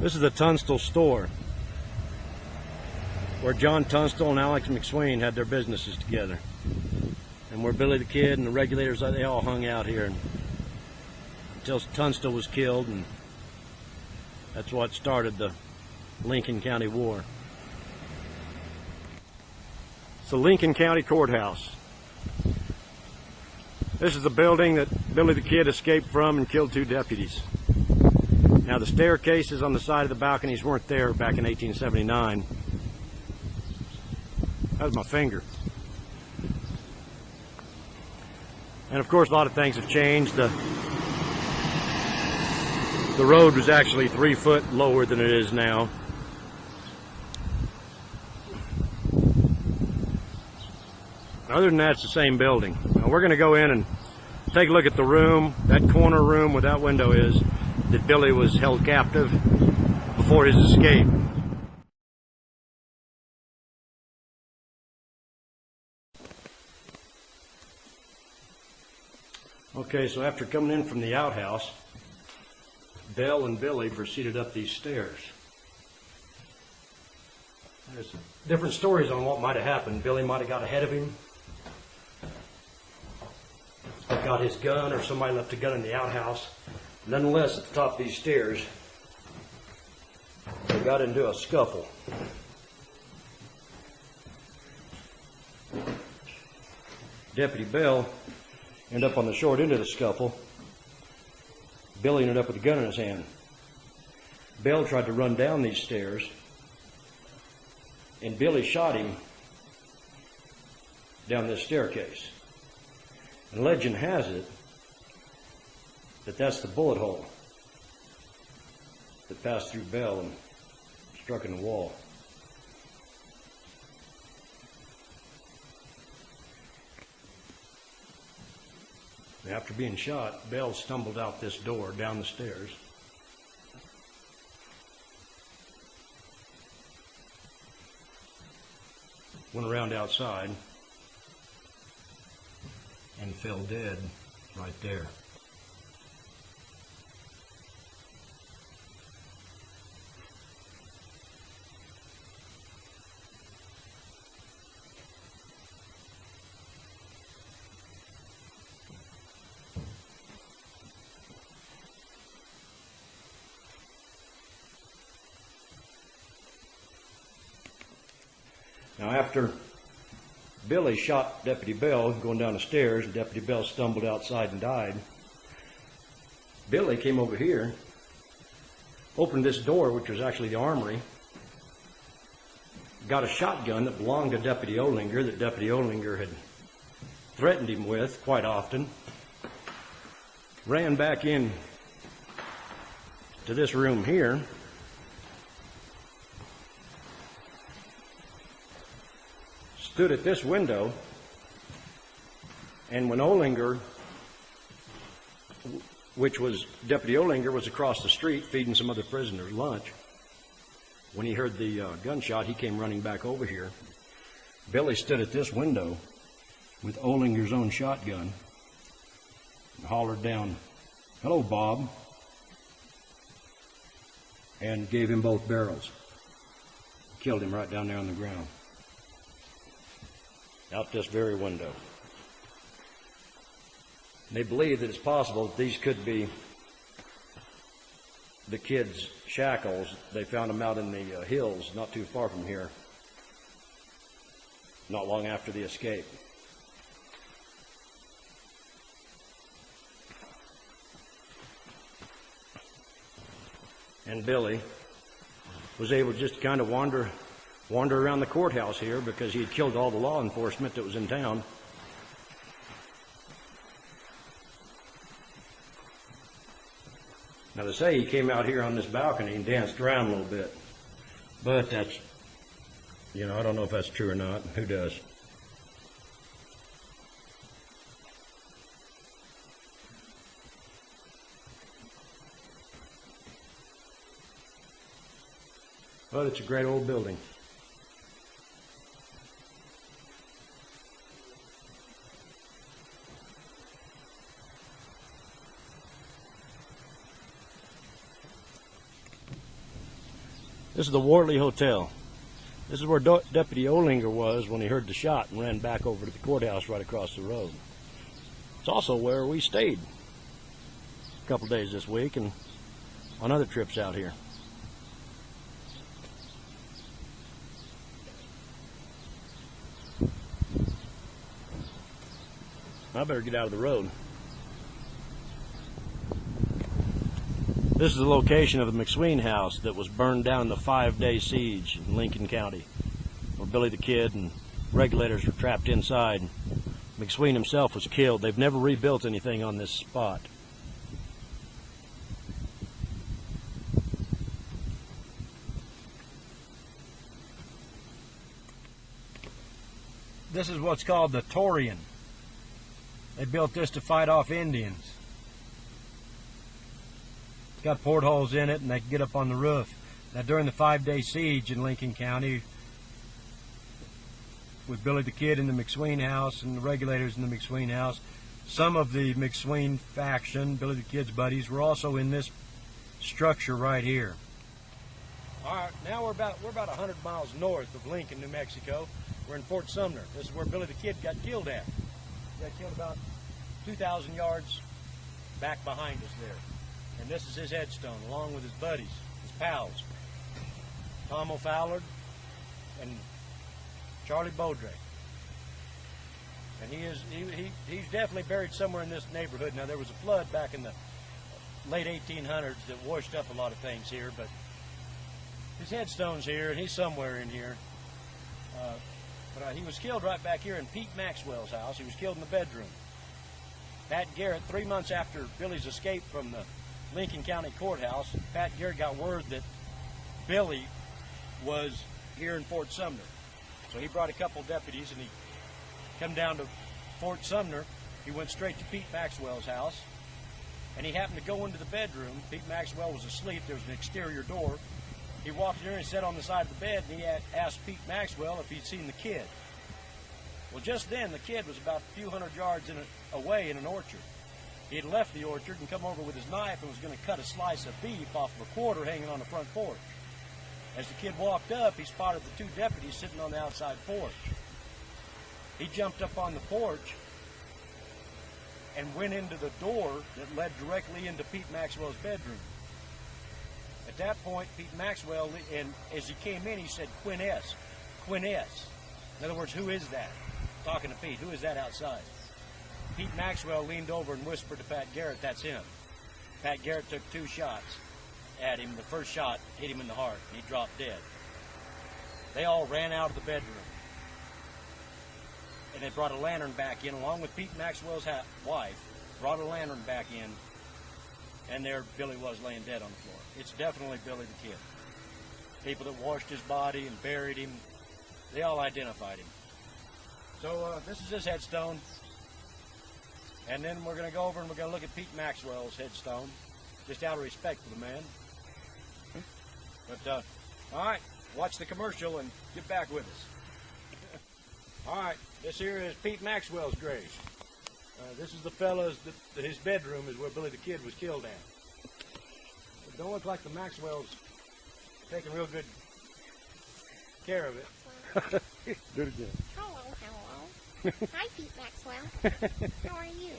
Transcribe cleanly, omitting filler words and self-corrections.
This is the Tunstall store, where John Tunstall and Alex McSwain had their businesses together, and where Billy the Kid and the Regulators, they all hung out here until Tunstall was killed, and that's what started the Lincoln County War. It's the Lincoln County Courthouse. This is the building that Billy the Kid escaped from and killed 2 deputies. Now, the staircases on the side of the balconies weren't there back in 1879. That was my finger. And of course, a lot of things have changed. The road was actually 3 foot lower than it is now. Other than that, it's the same building. Now, we're going to go in and take a look at the room, that corner room where that window is, that Billy was held captive before his escape. Okay, so after coming in from the outhouse, Belle and Billy proceeded up these stairs. There's different stories on what might have happened. Billy might have got ahead of him, got his gun, or somebody left a gun in the outhouse. Nonetheless, at the top of these stairs, they got into a scuffle. Deputy Bell ended up on the short end of the scuffle. Billy ended up with a gun in his hand. Bell tried to run down these stairs, and Billy shot him down this staircase. And legend has it that that's the bullet hole that passed through Bell and struck in the wall. After being shot, Bell stumbled out this door down the stairs. Went around outside and fell dead right there. Now, after Billy shot Deputy Bell going down the stairs, and Deputy Bell stumbled outside and died, Billy came over here, opened this door, which was actually the armory, got a shotgun that belonged to Deputy Olinger, that Deputy Olinger had threatened him with quite often, ran back in to this room here, stood at this window, and when Olinger, which was Deputy Olinger, was across the street feeding some other prisoners lunch, when he heard the gunshot, he came running back over here. Billy stood at this window with Olinger's own shotgun and hollered down, "Hello, Bob," and gave him both barrels. Killed him right down there on the ground, out this very window. They believe that it's possible that these could be the kids' shackles. They found them out in the hills not too far from here, not long after the escape. And Billy was able just to kind of wander around the courthouse here because he had killed all the law enforcement that was in town. Now, they say he came out here on this balcony and danced around a little bit, but that's, I don't know if that's true or not. Who does? But it's a great old building. This is the Wortley Hotel. This is where Deputy Olinger was when he heard the shot and ran back over to the courthouse right across the road. It's also where we stayed a couple days this week and on other trips out here. I better get out of the road. This is the location of the McSween house that was burned down in the 5-day siege in Lincoln County, where Billy the Kid and regulators were trapped inside. McSween himself was killed. They've never rebuilt anything on this spot. This is what's called the Torian. They built this to fight off Indians. It's got portholes in it and they can get up on the roof. Now during the 5-day siege in Lincoln County, with Billy the Kid in the McSween house and the regulators in the McSween house, some of the McSween faction, Billy the Kid's buddies, were also in this structure right here. All right, now we're about 100 miles north of Lincoln, New Mexico. We're in Fort Sumner. This is where Billy the Kid got killed at. He got killed about 2,000 yards back behind us there. And this is his headstone, along with his buddies, his pals, Tom O'Fallard and Charlie Beaudry. And he's definitely buried somewhere in this neighborhood. Now there was a flood back in the late 1800s that washed up a lot of things here, but his headstone's here and he's somewhere in here. But he was killed right back here in Pete Maxwell's house. He was killed in the bedroom. Pat Garrett, 3 months after Billy's escape from the Lincoln County Courthouse, Pat Garrett got word that Billy was here in Fort Sumner. So he brought a couple deputies and he come down to Fort Sumner. He went straight to Pete Maxwell's house and he happened to go into the bedroom. Pete Maxwell was asleep. There was an exterior door. He walked in there and sat on the side of the bed and he asked Pete Maxwell if he'd seen the kid. Well, just then the kid was about a few hundred yards away in an orchard. He had left the orchard and come over with his knife and was going to cut a slice of beef off of a quarter hanging on the front porch. As the kid walked up, he spotted the 2 deputies sitting on the outside porch. He jumped up on the porch and went into the door that led directly into Pete Maxwell's bedroom. At that point, Pete Maxwell, and as he came in, he said, "Quinn S. Quinn S." In other words, who is that? Talking to Pete, who is that outside? Pete Maxwell leaned over and whispered to Pat Garrett, "That's him." Pat Garrett took 2 shots at him. The first shot hit him in the heart, and he dropped dead. They all ran out of the bedroom, and they brought a lantern back in, along with Pete Maxwell's wife, brought a lantern back in, and there Billy was laying dead on the floor. It's definitely Billy the Kid. People that washed his body and buried him, they all identified him. So this is his headstone. And then we're going to go over and we're going to look at Pete Maxwell's headstone, just out of respect for the man. But, all right, watch the commercial and get back with us. All right, this here is Pete Maxwell's grave. This is the fella's, his bedroom is where Billy the Kid was killed at. It don't look like the Maxwells taking real good care of it. Do it again. Hello. Hi, Pete Maxwell. How are you?